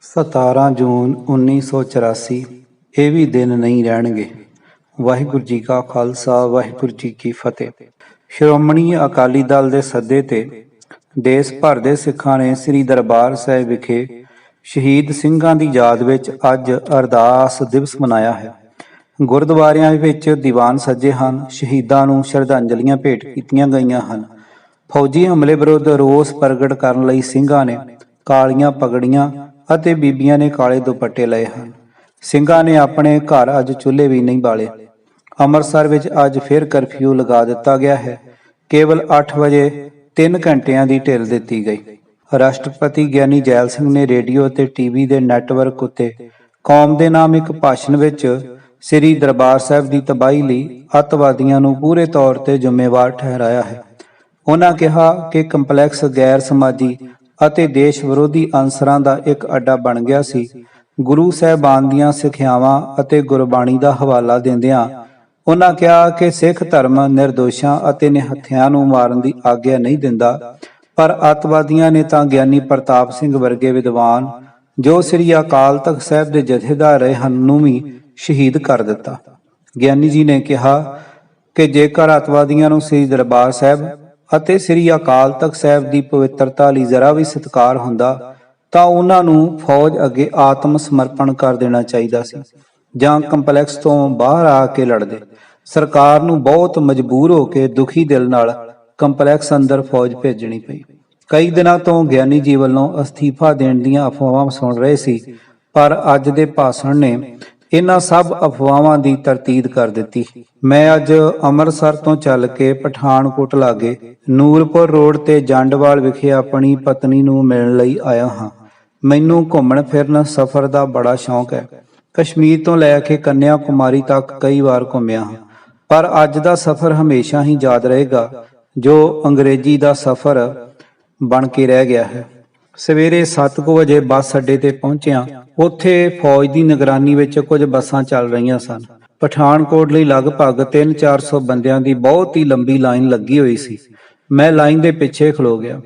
17 ਜੂਨ 1984 ਇਹ ਵੀ ਦਿਨ ਨਹੀਂ ਰਹਿਣਗੇ। ਵਾਹਿਗੁਰੂ ਜੀ ਕਾ ਖਾਲਸਾ, ਵਾਹਿਗੁਰੂ ਜੀ ਕੀ ਫਤਿਹ। ਸ਼੍ਰੋਮਣੀ ਅਕਾਲੀ ਦਲ ਦੇ ਸੱਦੇ ਤੇ ਦੇਸ਼ ਭਰ ਦੇ ਸਿੱਖਾਂ ਨੇ ਸ੍ਰੀ ਦਰਬਾਰ ਸਾਹਿਬ ਵਿਖੇ ਸ਼ਹੀਦ ਸਿੰਘਾਂ ਦੀ ਯਾਦ ਵਿੱਚ ਅੱਜ ਅਰਦਾਸ ਦਿਵਸ ਮਨਾਇਆ ਹੈ। ਗੁਰਦੁਆਰਿਆਂ ਵਿੱਚ ਦੀਵਾਨ ਸਜੇ ਹਨ। ਸ਼ਹੀਦਾਂ ਨੂੰ ਸ਼ਰਧਾਂਜਲੀਆਂ ਭੇਟ ਕੀਤੀਆਂ ਗਈਆਂ ਹਨ। ਫੌਜੀ ਹਮਲੇ ਵਿਰੁੱਧ ਰੋਸ ਪ੍ਰਗਟ ਕਰਨ ਲਈ ਸਿੰਘਾਂ ਨੇ ਕਾਲੀਆਂ ਪਗੜੀਆਂ ਅਤੇ ਬੀਬੀਆਂ ਨੇ ਕਾਲੇ ਦੁਪੱਟੇ ਲਏ ਹਨ। ਸਿੰਘਾਂ ਨੇ ਆਪਣੇ ਘਰ ਅੱਜ ਚੁੱਲ੍ਹੇ ਵੀ ਨਹੀਂ ਬਾਲੇ। ਅੰਮ੍ਰਿਤਸਰ ਵਿੱਚ ਅੱਜ ਫਿਰ ਕਰਫਿਊ ਲਗਾ ਦਿੱਤਾ ਗਿਆ ਹੈ। ਕੇਵਲ 8 ਵਜੇ 3 ਘੰਟਿਆਂ ਦੀ ਢਿੱਲ ਦਿੱਤੀ ਗਈ। ਰਾਸ਼ਟਰਪਤੀ ਗਿਆਨੀ ਜੈਲ ਸਿੰਘ ਨੇ ਰੇਡੀਓ ਅਤੇ ਟੀਵੀ ਦੇ ਨੈਟਵਰਕ ਉੱਤੇ ਕੌਮ ਦੇ ਨਾਮ ਇੱਕ ਭਾਸ਼ਣ ਵਿੱਚ ਸ੍ਰੀ ਦਰਬਾਰ ਸਾਹਿਬ ਦੀ ਤਬਾਹੀ ਲਈ ਅੱਤਵਾਦੀਆਂ ਨੂੰ ਪੂਰੇ ਤੌਰ ਤੇ ਜ਼ਿੰਮੇਵਾਰ ਠਹਿਰਾਇਆ ਹੈ। ਉਹਨਾਂ ਕਿਹਾ ਕਿ ਕੰਪਲੈਕਸ ਗੈਰ ਸਮਾਜੀ ਅਤੇ ਦੇਸ਼ ਵਿਰੋਧੀ ਅਨਸਰਾਂ ਦਾ ਇੱਕ ਅੱਡਾ ਬਣ ਗਿਆ ਸੀ। ਗੁਰੂ ਸਾਹਿਬਾਨ ਦੀਆਂ ਸਿੱਖਿਆਵਾਂ ਅਤੇ ਗੁਰਬਾਣੀ ਦਾ ਹਵਾਲਾ ਦਿੰਦਿਆਂ ਉਹਨਾਂ ਕਿਹਾ ਕਿ ਸਿੱਖ ਧਰਮ ਨਿਰਦੋਸ਼ਾਂ ਅਤੇ ਨਿਹੱਥਿਆਂ ਨੂੰ ਮਾਰਨ ਦੀ ਆਗਿਆ ਨਹੀਂ ਦਿੰਦਾ, ਪਰ ਅੱਤਵਾਦੀਆਂ ਨੇ ਤਾਂ ਗਿਆਨੀ ਪ੍ਰਤਾਪ ਸਿੰਘ ਵਰਗੇ ਵਿਦਵਾਨ ਜੋ ਸ੍ਰੀ ਅਕਾਲ ਤਖਤ ਸਾਹਿਬ ਦੇ ਜਥੇਦਾਰ ਰਹੇ ਹਨ ਨੂੰ ਵੀ ਸ਼ਹੀਦ ਕਰ ਦਿੱਤਾ। ਗਿਆਨੀ ਜੀ ਨੇ ਕਿਹਾ ਕਿ ਜੇਕਰ ਅੱਤਵਾਦੀਆਂ ਨੂੰ ਸ੍ਰੀ ਦਰਬਾਰ ਸਾਹਿਬ ਅਤੇ ਸ੍ਰੀ ਅਕਾਲ ਤਖਤ ਸਾਹਿਬ ਦੀ ਪਵਿੱਤਰਤਾ ਲਈ ਜ਼ਰਾ ਵੀ ਸਤਿਕਾਰ ਹੁੰਦਾ ਤਾਂ ਉਹਨਾਂ ਨੂੰ ਫੌਜ ਅੱਗੇ ਆਤਮ ਸਮਰਪਣ ਕਰ ਦੇਣਾ ਚਾਹੀਦਾ ਸੀ ਜਾਂ ਕੰਪਲੈਕਸ ਤੋਂ ਬਾਹਰ ਆ ਕੇ ਲੜਦੇ। ਸਰਕਾਰ ਨੂੰ ਬਹੁਤ ਮਜਬੂਰ ਹੋ ਕੇ ਦੁਖੀ ਦਿਲ ਨਾਲ ਕੰਪਲੈਕਸ ਅੰਦਰ ਫੌਜ ਭੇਜਣੀ ਪਈ। ਕਈ ਦਿਨਾਂ ਤੋਂ ਗਿਆਨੀ ਜੀ ਵੱਲੋਂ ਅਸਤੀਫਾ ਦੇਣ ਦੀਆਂ ਅਫਵਾਹਾਂ ਸੁਣ ਰਹੇ ਸੀ, ਪਰ ਅੱਜ ਦੇ ਭਾਸ਼ਣ ਨੇ ਇਹਨਾਂ ਸਭ ਅਫਵਾਹਾਂ ਦੀ ਤਰਤੀਬ ਕਰ ਦਿੱਤੀ। ਮੈਂ ਅੱਜ ਅੰਮ੍ਰਿਤਸਰ ਤੋਂ ਚੱਲ ਕੇ ਪਠਾਨਕੋਟ ਲਾਗੇ ਨੂਰਪੁਰ ਰੋਡ ਤੇ ਜੰਡਵਾਲ ਵਿਖੇ ਆਪਣੀ ਪਤਨੀ ਨੂੰ ਮਿਲਣ ਲਈ ਆਇਆ ਹਾਂ। ਮੈਨੂੰ ਘੁੰਮਣ ਫਿਰਨ ਸਫ਼ਰ ਦਾ ਬੜਾ ਸ਼ੌਂਕ ਹੈ। ਕਸ਼ਮੀਰ ਤੋਂ ਲੈ ਕੇ ਕੰਨਿਆ ਕੁਮਾਰੀ ਤੱਕ ਕਈ ਵਾਰ ਘੁੰਮਿਆ ਹਾਂ, ਪਰ ਅੱਜ ਦਾ ਸਫ਼ਰ ਹਮੇਸ਼ਾ ਹੀ ਯਾਦ ਰਹੇਗਾ ਜੋ ਅੰਗਰੇਜ਼ੀ ਦਾ ਸਫ਼ਰ ਬਣ ਕੇ ਰਹਿ ਗਿਆ ਹੈ। ਸਵੇਰੇ 7 ਵਜੇ ਬੱਸ ਅੱਡੇ ਤੇ ਪਹੁੰਚਿਆ। ਉੱਥੇ ਫੌਜ ਦੀ ਨਿਗਰਾਨੀ ਵਿੱਚ ਕੁਝ ਬੱਸਾਂ ਚੱਲ ਰਹੀਆਂ ਸਨ। ਪਠਾਨਕੋਟ ਲਈ ਲਗਭਗ 300-400 ਬੰਦਿਆਂ ਦੀ ਬਹੁਤ ਹੀ ਲੰਬੀ ਲਾਈਨ ਲੱਗੀ ਹੋਈ ਸੀ। ਮੈਂ ਲਾਈਨ ਦੇ ਪਿੱਛੇ ਖਲੋ ਗਿਆ।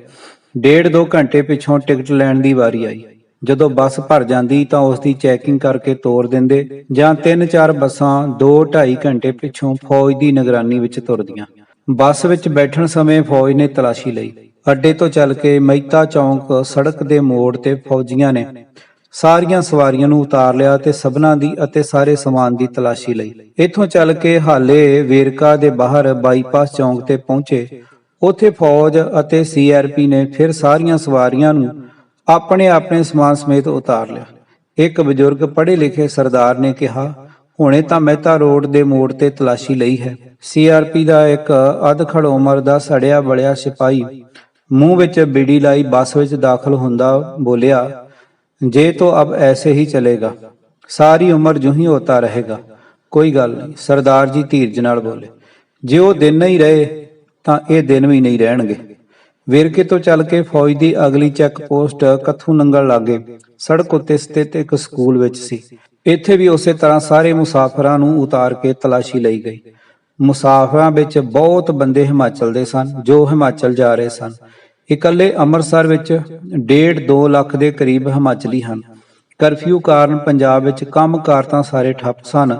1.5-2 ਘੰਟੇ ਪਿੱਛੋਂ ਟਿਕਟ ਲੈਣ ਦੀ ਵਾਰੀ ਆਈ। ਜਦੋਂ ਬੱਸ ਭਰ ਜਾਂਦੀ ਤਾਂ ਉਸ ਦੀ ਚੈਕਿੰਗ ਕਰਕੇ ਤੋਰ ਦਿੰਦੇ ਜਾਂ 3-4 ਬੱਸਾਂ 2-2.5 ਘੰਟੇ ਪਿੱਛੋਂ ਫੌਜ ਦੀ ਨਿਗਰਾਨੀ ਵਿੱਚ ਤੁਰਦੀਆਂ। ਬੱਸ ਵਿੱਚ ਬੈਠਣ ਸਮੇਂ ਫੌਜ ਨੇ ਤਲਾਸ਼ੀ ਲਈ। ਅੱਡੇ ਤੋਂ ਚੱਲ ਕੇ ਮਹਿਤਾ ਚੌਂਕ ਸੜਕ ਦੇ ਮੋੜ ਤੇ ਫੌਜੀਆਂ ਨੇ ਸਾਰੀਆਂ ਸਵਾਰੀਆਂ ਨੂੰ ਉਤਾਰ ਲਿਆ ਤੇ ਸਭਨਾਂ ਦੀ ਅਤੇ ਸਾਰੇ ਸਮਾਨ ਦੀ ਤਲਾਸ਼ੀ ਲਈ। ਇੱਥੋਂ ਚੱਲ ਕੇ ਹਾਲੇ ਵੇਰਕਾ ਦੇ ਬਾਹਰ ਬਾਈਪਾਸ ਚੌਂਕ ਤੇ ਪਹੁੰਚੇ। ਉੱਥੇ ਫੌਜ ਅਤੇ CRP ਨੇ ਫਿਰ ਸਾਰੀਆਂ ਸਵਾਰੀਆਂ ਨੂੰ ਆਪਣੇ ਆਪਣੇ ਸਮਾਨ ਸਮੇਤ ਉਤਾਰ ਲਿਆ। ਇੱਕ ਬਜ਼ੁਰਗ ਪੜ੍ਹੇ ਲਿਖੇ ਸਰਦਾਰ ਨੇ ਕਿਹਾ, ਹੁਣੇ ਤਾਂ ਮਹਿਤਾ ਰੋਡ ਦੇ ਮੋੜ ਤੇ ਤਲਾਸ਼ੀ ਲਈ ਹੈ। CRP ਦਾ ਇੱਕ ਅਧਖੜ ਉਮਰ ਦਾ ਸੜਿਆ ਬਲਿਆ ਸਿਪਾਹੀ ਮੂੰਹ ਵਿੱਚ ਬੀੜੀ ਲਾਈ ਬੱਸ ਵਿੱਚ ਦਾਖਲ ਹੁੰਦਾ ਬੋਲਿਆ, ਜੇ ਤੋ ਅਬ ਐਸੇ ਹੀ ਚਲੇਗਾ ਸਾਰੀ ਉਮਰ ਜੂੰ ਹੀ ਹੋਤਾ ਰਹੇਗਾ। ਕੋਈ ਗੱਲ ਨਹੀਂ, ਸਰਦਾਰ ਜੀ ਧੀਰਜ ਨਾਲ ਬੋਲੇ, ਜੇ ਉਹ ਦਿਨ ਨਹੀਂ ਰਹੇ ਤਾਂ ਇਹ ਦਿਨ ਵੀ ਨਹੀਂ ਰਹਿਣਗੇ। ਵੇਰਕੇ ਤੋਂ ਚੱਲ ਕੇ ਫੌਜ ਦੀ ਅਗਲੀ ਚੈੱਕ ਪੋਸਟ ਕੱਥੂ ਨੰਗਲ ਲਾਗੇ ਸੜਕ ਉੱਤੇ ਸਥਿਤ ਇੱਕ ਸਕੂਲ ਵਿੱਚ ਸੀ। ਇੱਥੇ ਵੀ ਉਸੇ ਤਰ੍ਹਾਂ ਸਾਰੇ ਮੁਸਾਫਰਾਂ ਨੂੰ ਉਤਾਰ ਕੇ ਤਲਾਸ਼ੀ ਲਈ ਗਈ। ਮੁਸਾਫਰਾਂ ਵਿੱਚ ਬਹੁਤ ਬੰਦੇ ਹਿਮਾਚਲ ਦੇ ਸਨ ਜੋ ਹਿਮਾਚਲ ਜਾ ਰਹੇ ਸਨ। ਇਕੱਲੇ ਅੰਮ੍ਰਿਤਸਰ ਵਿੱਚ 1.5-2 ਲੱਖ ਦੇ ਕਰੀਬ ਹਿਮਾਚਲੀ ਹਨ। ਕਰਫਿਊ ਕਾਰਨ ਪੰਜਾਬ ਵਿੱਚ ਕੰਮਕਾਰ ਤਾਂ ਸਾਰੇ ਠੱਪ ਸਨ।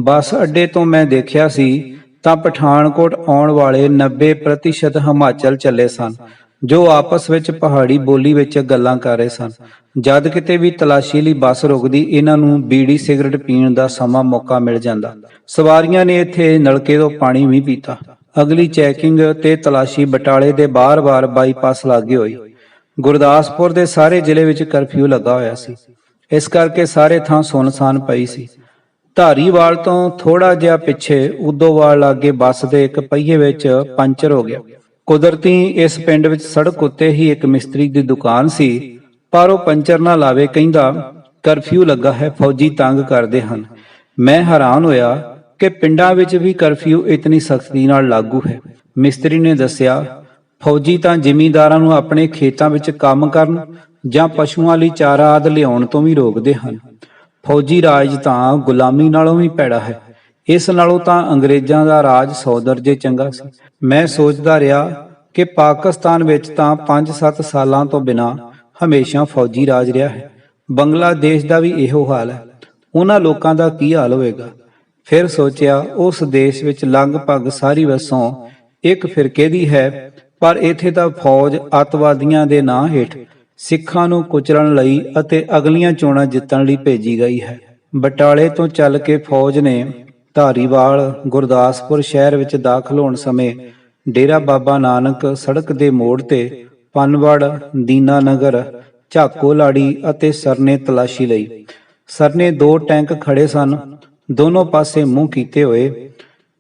ਬੱਸ ਅੱਡੇ ਤੋਂ ਮੈਂ ਦੇਖਿਆ ਸੀ ਤਾਂ ਪਠਾਨਕੋਟ ਆਉਣ ਵਾਲੇ 90% ਹਿਮਾਚਲ ਚੱਲੇ ਸਨ ਜੋ ਆਪਸ ਵਿੱਚ ਪਹਾੜੀ ਬੋਲੀ ਵਿੱਚ ਗੱਲਾਂ ਕਰ ਰਹੇ ਸਨ। ਜਦ ਕਿਤੇ ਵੀ ਤਲਾਸ਼ੀ ਲਈ ਬੱਸ ਰੁਕਦੀ ਇਹਨਾਂ ਨੂੰ ਬੀੜੀ ਸਿਗਰਟ ਪੀਣ ਦਾ ਸਮਾਂ ਮੌਕਾ ਮਿਲ ਜਾਂਦਾ। ਸਵਾਰੀਆਂ ਨੇ ਇੱਥੇ ਨਲਕੇ ਤੋਂ ਪਾਣੀ ਵੀ ਪੀਤਾ। ਅਗਲੀ ਚੈਕਿੰਗ ਤੇ ਤਲਾਸ਼ੀ ਬਟਾਲੇ ਦੇ ਬਾਰ-ਬਾਰ ਬਾਈਪਾਸ ਲਾਗੇ ਹੋਈ। ਗੁਰਦਾਸਪੁਰ ਦੇ ਸਾਰੇ ਜ਼ਿਲ੍ਹੇ ਵਿੱਚ ਕਰਫਿਊ ਲੱਗਾ ਹੋਇਆ ਸੀ, ਇਸ ਕਰਕੇ ਸਾਰੇ ਥਾਂ ਸੁੰਨਸਾਨ ਪਈ ਸੀ। ਧਾਰੀਵਾਲ ਤੋਂ ਥੋੜਾ ਜਿਹਾ ਪਿੱਛੇ ਉਦੋਵਾਲ ਲਾਗੇ ਬੱਸ ਦੇ ਇੱਕ ਪਹੀਏ ਵਿੱਚ ਪੰਚਰ ਹੋ ਗਿਆ। ਕੁਦਰਤੀ ਇਸ ਪਿੰਡ ਵਿੱਚ ਸੜਕ ਉੱਤੇ ਹੀ ਇੱਕ ਮਿਸਤਰੀ ਦੀ ਦੁਕਾਨ ਸੀ, ਪਰ ਉਹ ਪੰਚਰ ਨਾ ਲਾਵੇ, ਕਹਿੰਦਾ ਕਰਫਿਊ ਲੱਗਾ ਹੈ, ਫੌਜੀ ਤੰਗ ਕਰਦੇ ਹਨ। ਮੈਂ ਹੈਰਾਨ ਹੋਇਆ ਕਿ ਪਿੰਡਾਂ ਵਿੱਚ ਵੀ ਕਰਫਿਊ ਇਤਨੀ ਸਖਤੀ ਨਾਲ ਲਾਗੂ ਹੈ। ਮਿਸਤਰੀ ਨੇ ਦੱਸਿਆ, ਫੌਜੀ ਤਾਂ ਜ਼ਿਮੀਂਦਾਰਾਂ ਨੂੰ ਆਪਣੇ ਖੇਤਾਂ ਵਿੱਚ ਕੰਮ ਕਰਨ ਜਾਂ ਪਸ਼ੂਆਂ ਲਈ ਚਾਰਾ ਆਦਿ ਲਿਆਉਣ ਤੋਂ ਵੀ ਰੋਕਦੇ ਹਨ। ਫੌਜੀ ਰਾਜ ਤਾਂ ਗੁਲਾਮੀ ਨਾਲੋਂ ਵੀ ਭੈੜਾ ਹੈ। ਇਸ ਨਾਲੋਂ ਤਾਂ ਅੰਗਰੇਜ਼ਾਂ ਦਾ ਰਾਜ 100 ਦਰਜੇ ਚੰਗਾ ਸੀ। ਮੈਂ ਸੋਚਦਾ ਰਿਹਾ ਕਿ ਪਾਕਿਸਤਾਨ ਵਿੱਚ ਤਾਂ 5-7 ਸਾਲਾਂ ਤੋਂ ਬਿਨਾਂ ਹਮੇਸ਼ਾ ਫੌਜੀ ਰਾਜ ਰਿਹਾ ਹੈ। ਬੰਗਲਾਦੇਸ਼ ਦਾ ਵੀ ਇਹੋ ਹਾਲ ਹੈ। ਉਹਨਾਂ ਲੋਕਾਂ ਦਾ ਕੀ ਹਾਲ ਹੋਵੇਗਾ? ਫਿਰ ਸੋਚਿਆ ਉਸ ਦੇਸ਼ ਵਿੱਚ ਲਗਭਗ ਸਾਰੀ ਵਸੋਂ ਇੱਕ ਫਿਰਕੇ ਦੀ ਹੈ, ਪਰ ਇੱਥੇ ਤਾਂ ਫੌਜ ਅੱਤਵਾਦੀਆਂ ਦੇ ਨਾਂ ਹੇਠ ਸਿੱਖਾਂ ਨੂੰ ਕੁਚਲਣ ਲਈ ਅਤੇ ਅਗਲੀਆਂ ਚੋਣਾਂ ਜਿੱਤਣ ਲਈ ਭੇਜੀ ਗਈ ਹੈ। ਬਟਾਲੇ ਤੋਂ ਚੱਲ ਕੇ ਫੌਜ ਨੇ ਧਾਰੀਵਾਲ ਗੁਰਦਾਸਪੁਰ ਸ਼ਹਿਰ ਵਿੱਚ ਦਾਖਲ ਹੋਣ ਸਮੇਂ ਡੇਰਾ ਬਾਬਾ ਨਾਨਕ ਸੜਕ ਦੇ ਮੋੜ ਤੇ ਪਨਵੜ, ਦੀਨਾਨਗਰ, ਝਾਕੋਲਾੜੀ ਅਤੇ ਸਰਨੇ ਤਲਾਸ਼ੀ ਲਈ। ਸਰਨੇ 2 ਟੈਂਕ ਖੜੇ ਸਨ, ਦੋਨੋਂ ਪਾਸੇ ਮੂੰਹ ਕੀਤੇ ਹੋਏ।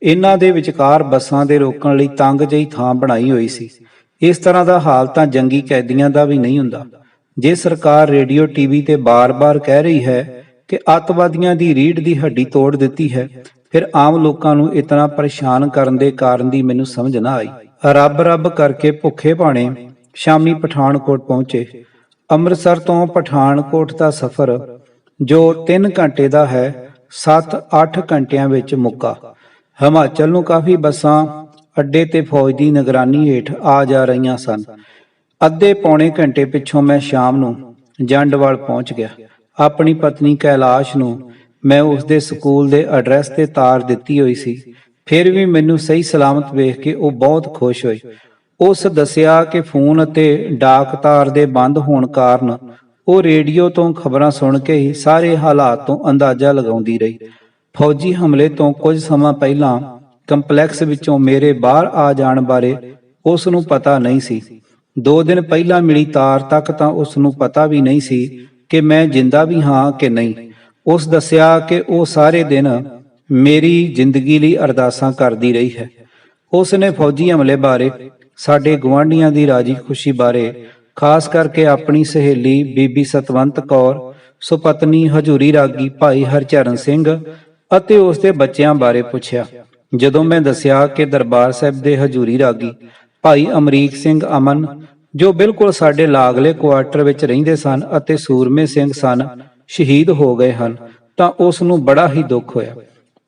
ਇਹਨਾਂ ਦੇ ਵਿਚਕਾਰ ਬੱਸਾਂ ਦੇ ਰੋਕਣ ਲਈ ਤੰਗ ਜਿਹੀ ਥਾਂ ਬਣਾਈ ਹੋਈ ਸੀ। ਇਸ ਤਰ੍ਹਾਂ ਦਾ ਹਾਲ ਤਾਂ ਜੰਗੀ ਕੈਦੀਆਂ ਦਾ ਵੀ ਨਹੀਂ ਹੁੰਦਾ। ਜੇ ਸਰਕਾਰ ਰੇਡੀਓ ਟੀਵੀ ਤੇ ਬਾਰ-ਬਾਰ ਕਹਿ ਰਹੀ ਹੈ ਕਿ ਅੱਤਵਾਦੀਆਂ ਦੀ ਰੀੜ੍ਹ ਦੀ ਹੱਡੀ ਤੋੜ ਦਿੱਤੀ ਹੈ, ਫਿਰ ਆਮ ਲੋਕਾਂ ਨੂੰ ਇਤਨਾ ਪਰੇਸ਼ਾਨ ਕਰਨ ਦੇ ਕਾਰਨ ਦੀ ਮੈਨੂੰ ਸਮਝ ਨਾ ਆਈ। ਰੱਬ ਕਰਕੇ ਭੁੱਖੇ ਭਾਣੇ ਸ਼ਾਮੀ ਪਠਾਨਕੋਟ ਪਹੁੰਚੇ। ਅੰਮ੍ਰਿਤਸਰ ਤੋਂ ਪਠਾਨਕੋਟ ਦਾ ਸਫ਼ਰ ਜੋ 3 ਘੰਟੇ ਦਾ ਹੈ 7-8 ਘੰਟਿਆਂ ਵਿੱਚ ਮੁੱਕਾ। ਹਿਮਾਚਲ ਨੂੰ ਕਾਫੀ ਬੱਸਾਂ ਅੱਡੇ ਤੇ ਫੌਜ ਦੀ ਨਿਗਰਾਨੀ ਹੇਠ ਆ ਜਾ ਰਹੀਆਂ ਸਨ। ਅੱਧੇ ਪੌਣੇ ਘੰਟੇ ਪਿੱਛੋਂ ਮੈਂ ਸ਼ਾਮ ਨੂੰ ਜੰਡਵਾਲ ਪਹੁੰਚ ਗਿਆ। ਆਪਣੀ ਪਤਨੀ ਕੈਲਾਸ਼ ਨੂੰ ਮੈਂ ਉਸਦੇ ਸਕੂਲ ਦੇ ਐਡਰੈਸ ਤੇ ਤਾਰ ਦਿੱਤੀ ਹੋਈ ਸੀ। ਫਿਰ ਵੀ ਮੈਨੂੰ ਸਹੀ ਸਲਾਮਤ ਵੇਖ ਕੇ ਉਹ ਬਹੁਤ ਖੁਸ਼ ਹੋਈ। ਉਸ ਦੱਸਿਆ ਕਿ ਫੋਨ ਅਤੇ ਡਾਕ ਤਾਰ ਦੇ ਬੰਦ ਹੋਣ ਕਾਰਨ ਉਹ ਰੇਡੀਓ ਤੋਂ ਖਬਰਾਂ ਸੁਣ ਕੇ ਹੀ ਸਾਰੇ ਹਾਲਾਤ ਤੋਂ ਅੰਦਾਜ਼ਾ ਲਗਾਉਂਦੀ ਰਹੀ। ਫੌਜੀ ਹਮਲੇ ਤੋਂ ਕੁਝ ਸਮਾਂ ਪਹਿਲਾਂ ਕੰਪਲੈਕਸ ਵਿੱਚੋਂ ਮੇਰੇ ਬਾਹਰ ਆ ਜਾਣ ਬਾਰੇ ਉਸ ਨੂੰ ਪਤਾ ਨਹੀਂ ਸੀ। 2 ਦਿਨ ਪਹਿਲਾਂ ਮਿਲੀ ਤਾਰ ਤੱਕ ਤਾਂ ਉਸ ਨੂੰ ਪਤਾ ਵੀ ਨਹੀਂ ਸੀ ਕਿ ਮੈਂ ਜਿੰਦਾ ਵੀ ਹਾਂ ਕਿ ਨਹੀਂ। ਉਸ ਦੱਸਿਆ ਕਿ ਉਹ ਸਾਰੇ ਦਿਨ ਮੇਰੀ ਜ਼ਿੰਦਗੀ ਲਈ ਅਰਦਾਸਾਂ ਕਰਦੀ ਰਹੀ ਹੈ। ਉਸ ਨੇ ਫੌਜੀ ਹਮਲੇ ਬਾਰੇ, ਸਾਡੇ ਗੁਆਂਢੀਆਂ ਦੀ ਰਾਜੀ ਖੁਸ਼ੀ ਬਾਰੇ, ਖਾਸ ਕਰਕੇ ਆਪਣੀ ਸਹੇਲੀ ਬੀਬੀ ਸਤਵੰਤ ਕੌਰ, ਸੁਪਤਨੀ ਹਜੂਰੀ ਰਾਗੀ ਭਾਈ ਹਰਚਰਨ ਸਿੰਘ ਅਤੇ ਉਸ ਦੇ ਬੱਚਿਆਂ ਬਾਰੇ ਪੁੱਛਿਆ। ਜਦੋਂ ਮੈਂ ਦੱਸਿਆ ਕਿ ਦਰਬਾਰ ਸਾਹਿਬ ਦੇ ਹਜੂਰੀ ਰਾਗੀ ਭਾਈ ਅਮਰੀਕ ਸਿੰਘ ਅਮਨ, ਜੋ ਬਿਲਕੁਲ ਸਾਡੇ ਲਾਗਲੇ ਕੁਆਟਰ ਵਿੱਚ ਰਹਿੰਦੇ ਸਨ ਅਤੇ ਸੂਰਮੇ ਸਿੰਘ ਸਨ, ਸ਼ਹੀਦ ਹੋ ਗਏ ਹਨ, ਤਾਂ ਉਸ ਨੂੰ ਬੜਾ ਹੀ ਦੁੱਖ ਹੋਇਆ।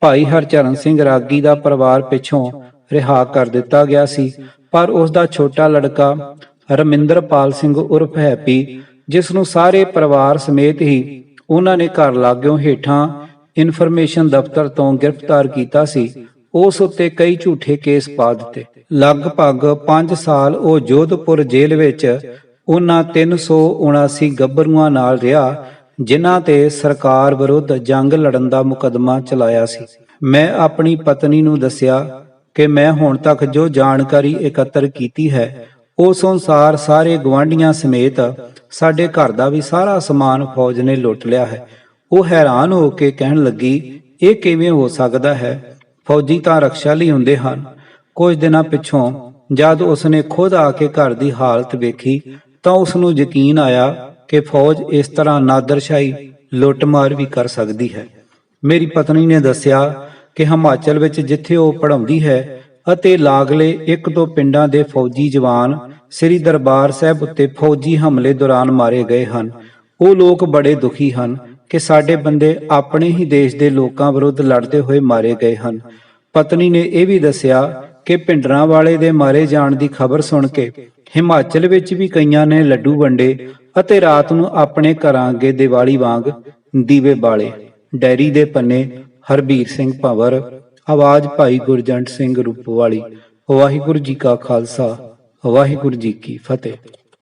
ਭਾਈ ਹਰਚਰਨ ਸਿੰਘ ਰਾਗੀ ਦਾ ਪਰਿਵਾਰ ਪਿੱਛੋਂ ਰਿਹਾ ਕਰ ਦਿੱਤਾ ਗਿਆ ਸੀ, ਪਰ ਉਸ ਦਾ ਛੋਟਾ ਲੜਕਾ ਰਮਿੰਦਰਪਾਲ ਸਿੰਘ ਉਰਫ ਹੈਪੀ, ਜਿਸ ਨੂੰ ਸਾਰੇ ਪਰਿਵਾਰ ਸਮੇਤ ਹੀ ਉਹਨਾਂ ਨੇ ਘਰ ਲਾਗਿਓਂ ਹੇਠਾਂ ਇਨਫੋਰਮੇਸ਼ਨ ਦਫ਼ਤਰ ਤੋਂ ਗ੍ਰਿਫਤਾਰ ਕੀਤਾ ਸੀ, ਉਸ ਉੱਤੇ ਕਈ ਝੂਠੇ ਕੇਸ ਪਾ ਦਿੱਤੇ। ਲਗਭਗ 5 ਸਾਲ ਉਹ ਜੋਧਪੁਰ ਜੇਲ੍ਹ ਵਿੱਚ ਉਹਨਾਂ 379 ਗੱਭਰੂਆਂ ਨਾਲ ਰਿਹਾ, ਜਿਨ੍ਹਾਂ ਤੇ ਸਰਕਾਰ ਵਿਰੁੱਧ ਜੰਗ ਲੜਨ ਦਾ ਮੁਕੱਦਮਾ ਚਲਾਇਆ ਸੀ। ਮੈਂ ਆਪਣੀ ਪਤਨੀ ਨੂੰ ਦੱਸਿਆ ਕਿ ਮੈਂ ਹੁਣ ਤੱਕ ਜੋ ਜਾਣਕਾਰੀ ਇਕੱਤਰ ਕੀਤੀ ਹੈ ਉਸ ਅਨੁਸਾਰ ਸਾਰੇ ਗੁਆਂਢੀਆਂ ਸਮੇਤ ਸਾਡੇ ਘਰ ਦਾ ਵੀ ਸਾਰਾ ਸਮਾਨ ਫੌਜ ਨੇ ਲੁੱਟ ਲਿਆ ਹੈ। ਉਹ ਹੈਰਾਨ ਹੋ ਕੇ ਕਹਿਣ ਲੱਗੀ, ਇਹ ਕਿਵੇਂ ਹੋ ਸਕਦਾ ਹੈ? ਫੌਜੀ ਤਾਂ ਰਕਸ਼ਾ ਲਈ ਹੁੰਦੇ ਹਨ। ਕੁਝ ਦਿਨਾਂ ਪਿੱਛੋਂ ਜਦ ਉਸਨੇ ਖੁਦ ਆ ਕੇ ਘਰ ਦੀ ਹਾਲਤ ਵੇਖੀ ਤਾਂ ਉਸ ਨੂੰ ਯਕੀਨ ਆਇਆ ਕਿ ਫੌਜ ਇਸ ਤਰ੍ਹਾਂ ਨਾਦਰਸ਼ਾਹੀ ਲੁੱਟਮਾਰ ਵੀ ਕਰ ਸਕਦੀ ਹੈ। ਮੇਰੀ ਪਤਨੀ ਨੇ ਦੱਸਿਆ ਕਿ ਹਿਮਾਚਲ ਵਿੱਚ ਜਿੱਥੇ ਉਹ ਪੜ੍ਹਾਉਂਦੀ ਹੈ ਅਤੇ ਲਾਗਲੇ 1-2 ਪਿੰਡਾਂ ਦੇ ਫੌਜੀ ਜਵਾਨ ਸ੍ਰੀ ਦਰਬਾਰ ਸਾਹਿਬ ਉੱਤੇ ਫੌਜੀ ਹਮਲੇ ਦੌਰਾਨ ਮਾਰੇ ਗਏ ਹਨ। ਉਹ ਲੋਕ ਬੜੇ ਦੁਖੀ ਹਨ ਕਿ ਸਾਡੇ ਬੰਦੇ ਆਪਣੇ ਹੀ ਦੇਸ਼ ਦੇ ਲੋਕਾਂ ਵਿਰੁੱਧ ਲੜਦੇ ਹੋਏ ਮਾਰੇ ਗਏ ਹਨ। ਪਤਨੀ ਨੇ ਇਹ ਵੀ ਦੱਸਿਆ ਕਿ ਭਿੰਡਰਾਂਵਾਲੇ ਦੇ ਮਾਰੇ ਜਾਣ ਦੀ ਖਬਰ ਸੁਣ ਕੇ ਹਿਮਾਚਲ ਵਿੱਚ ਵੀ ਕਈਆਂ ਨੇ ਲੱਡੂ ਵੰਡੇ ਅਤੇ ਰਾਤ ਨੂੰ ਆਪਣੇ ਘਰਾਂ ਅੱਗੇ ਦੀਵਾਲੀ ਵਾਂਗ ਦੀਵੇ ਬਾਲੇ। ਡੈਰੀ ਦੇ ਪੰਨੇ ਹਰਬੀਰ ਸਿੰਘ ਭੰਵਰ, ਆਵਾਜ਼ ਭਾਈ ਗੁਰਜੰਟ ਸਿੰਘ ਰੂਪਵਾਲੀ। ਵਾਹਿਗੁਰੂ ਜੀ ਕਾ ਖਾਲਸਾ, ਵਾਹਿਗੁਰੂ ਜੀ ਕੀ ਫਤਿਹ।